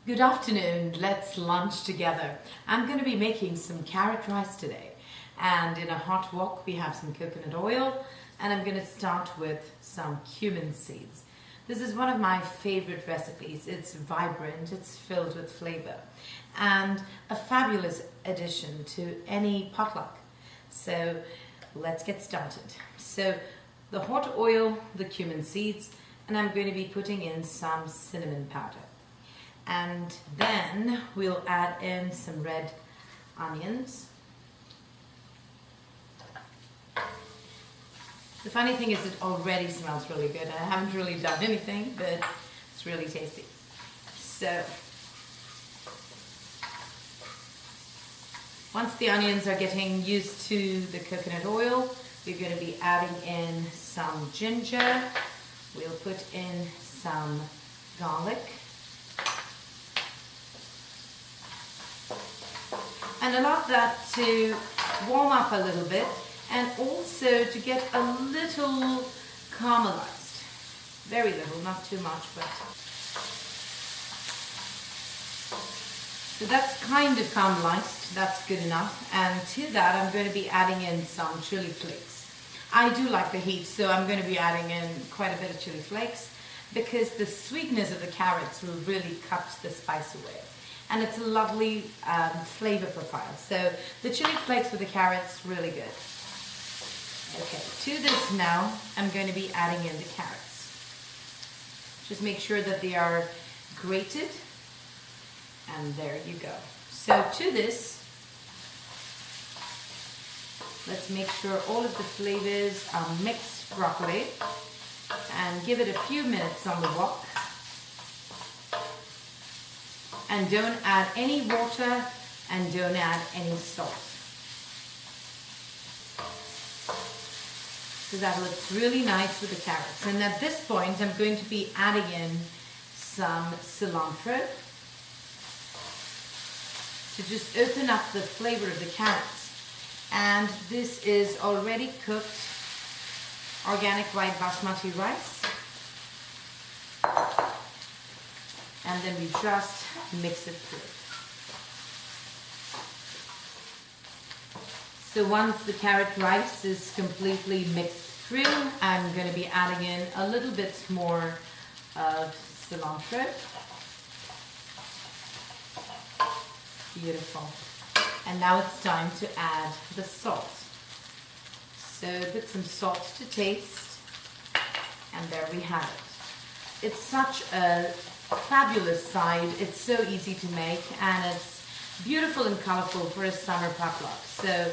Good afternoon, let's lunch together. I'm going to be making some carrot rice today, and in a hot wok we have some coconut oil, and I'm going to start with some cumin seeds. This is one of my favorite recipes. It's vibrant, it's filled with flavor, and a fabulous addition to any potluck. So let's get started. So the hot oil, the cumin seeds, and I'm going to be putting in some cinnamon powder. And then we'll add in some red onions. The funny thing is it already smells really good. I haven't really done anything, but it's really tasty. So once the onions are getting used to the coconut oil, we're going to be adding in some ginger. We'll put in some garlic. And allow that to warm up a little bit, and also to get a little caramelized. Very little, not too much, but. So that's kind of caramelized, that's good enough. And to that I'm going to be adding in some chili flakes. I do like the heat, so I'm going to be adding in quite a bit of chili flakes because the sweetness of the carrots will really cut the spice away. And it's a lovely flavor profile. So the chili flakes with the carrots, really good. Okay, to this now, I'm going to be adding in the carrots. Just make sure that they are grated. And there you go. So to this, let's make sure all of the flavors are mixed properly. And give it a few minutes on the wok. And don't add any water and don't add any salt. So that looks really nice with the carrots. And at this point I'm going to be adding in some cilantro to just open up the flavor of the carrots. And this is already cooked organic white basmati rice. And then we just mix it through. So once the carrot rice is completely mixed through, I'm going to be adding in a little bit more of cilantro. Beautiful. And now it's time to add the salt. So put some salt to taste, and there we have it. It's such a fabulous side. It's so easy to make, and it's beautiful and colorful for a summer potluck. So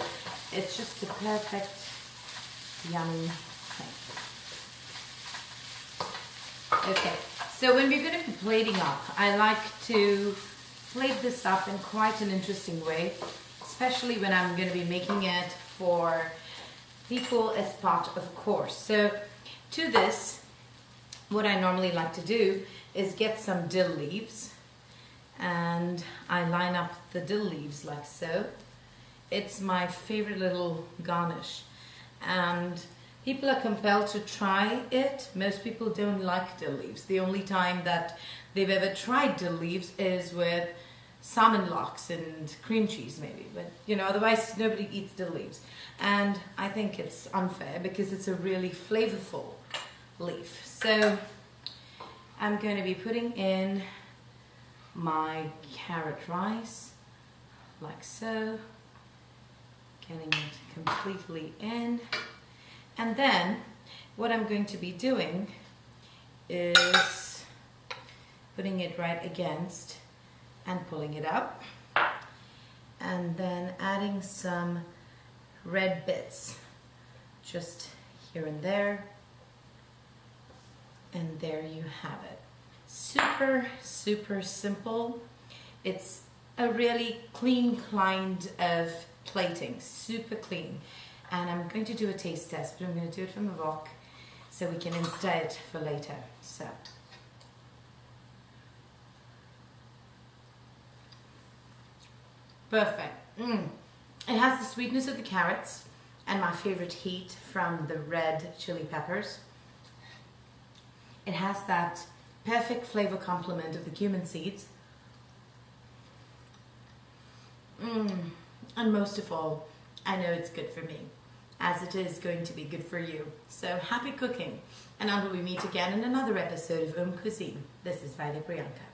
it's just a perfect yummy thing. Okay, so when we're going to be plating up, I like to plate this up in quite an interesting way, especially when I'm going to be making it for people as part of a course. So to this, what I normally like to do is get some dill leaves, and I line up the dill leaves like so. It's my favorite little garnish, and people are compelled to try it. Most people don't like dill leaves. The only time that they've ever tried dill leaves is with salmon lox and cream cheese maybe, but you know, otherwise nobody eats dill leaves. And I think it's unfair because it's a really flavorful leaf. So I'm going to be putting in my carrot rice like so, getting it completely in. And then what I'm going to be doing is putting it right against and pulling it up, and then adding some red bits just here and there. And there you have it. Super, super simple. It's a really clean kind of plating, super clean. And I'm going to do a taste test, but I'm going to do it from the wok so we can insta it for later. So. Perfect. It has the sweetness of the carrots and my favorite heat from the red chili peppers. It has that perfect flavor complement of the cumin seeds, And most of all, I know it's good for me, as it is going to be good for you. So happy cooking. And until we meet again in another episode of AUMcuisine, this is Priyanka.